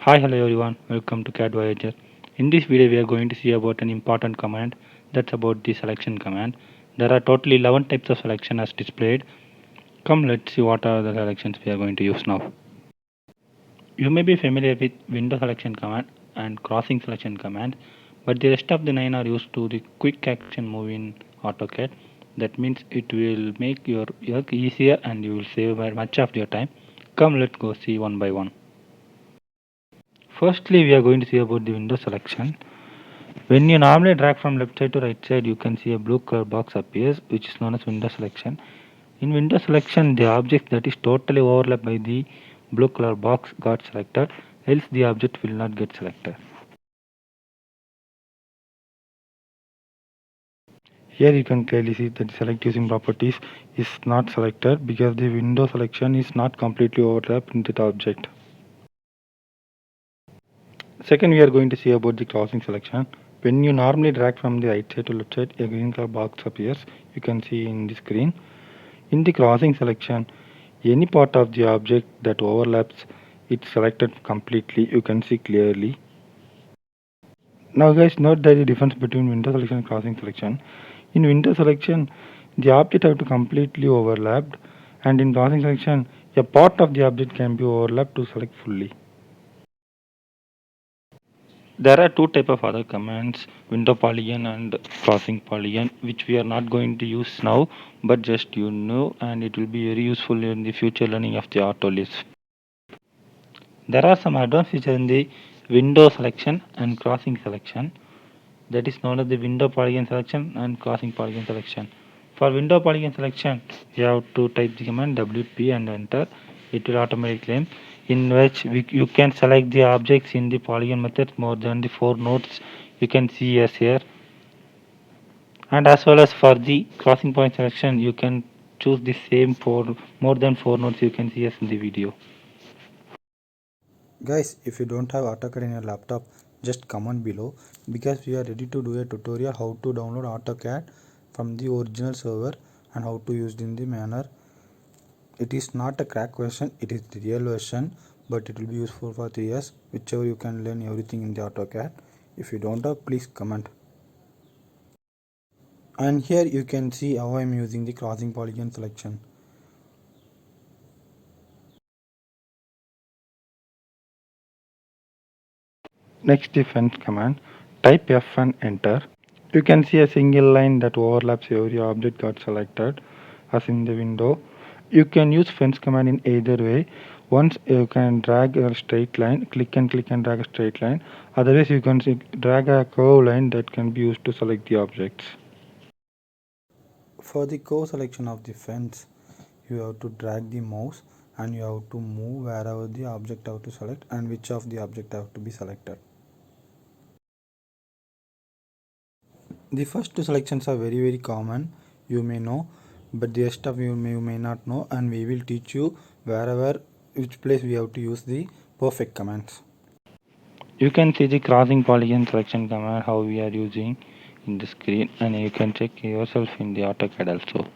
Hi, hello everyone. Welcome to CADVoyager. In this video, we are going to see about an important command that's about the selection command. There are totally 11 types of selection as displayed. Come, let's see what are the selections we are going to use now. You may be familiar with window selection command and crossing selection command, but the rest of the 9 are used to the quick action move in AutoCAD. That means it will make your work easier and you will save much of your time. Come, let's go see one by one. Firstly, we are going to see about the window selection. When you normally drag from left side to right side, you can see a blue color box appears, which is known as window selection. In window selection, the object that is totally overlapped by the blue color box got selected, else the object will not get selected. Here you can clearly see that select using properties is not selected because the window selection is not completely overlapped into the object. Second, we are going to see about the crossing selection. When you normally drag from the right side to left side, a green color box appears. You can see in the screen. In the crossing selection, any part of the object that overlaps it's selected completely. You can see clearly. Now guys, note that the difference between window selection and crossing selection. In window selection, the object have to completely overlapped, and in crossing selection, a part of the object can be overlapped to select fully. There are two type of other commands, window polygon and crossing polygon, which we are not going to use now, but just you know, and it will be very useful in the future learning of the Autodesk. There are some advanced features in the window selection and crossing selection, that is known as the window polygon selection and crossing polygon selection. For window polygon selection, you have to type the command WP and enter. It will automatically, in which you can select the objects in the polygon method more than the 4 nodes you can see as here. And as well as for the crossing point selection, you can choose the same for more than 4 nodes you can see as in the video. Guys, if you don't have AutoCAD in your laptop, just comment below because we are ready to do a tutorial how to download AutoCAD from the original server and how to use it in the manner. It is not a crack version, it is the real version, but it will be useful for 3 years, whichever you can learn everything in the AutoCAD. If you don't have, please comment. And here you can see how I am using the crossing polygon selection. Next, the fence command. Type F and enter. You can see a single line that overlaps every object got selected as in the window. You can use fence command in either way. Once you can drag a straight line, click and drag a straight line. Otherwise you can drag a curve line that can be used to select the objects. For the curve selection of the fence, you have to drag the mouse and you have to move wherever the object have to select and which of the object have to be selected. The first two selections are very common, you may know, but the rest of you may not know, and we will teach you wherever which place we have to use the perfect commands. You can see the crossing polygon selection command how we are using in the screen, and you can check yourself in the AutoCAD also.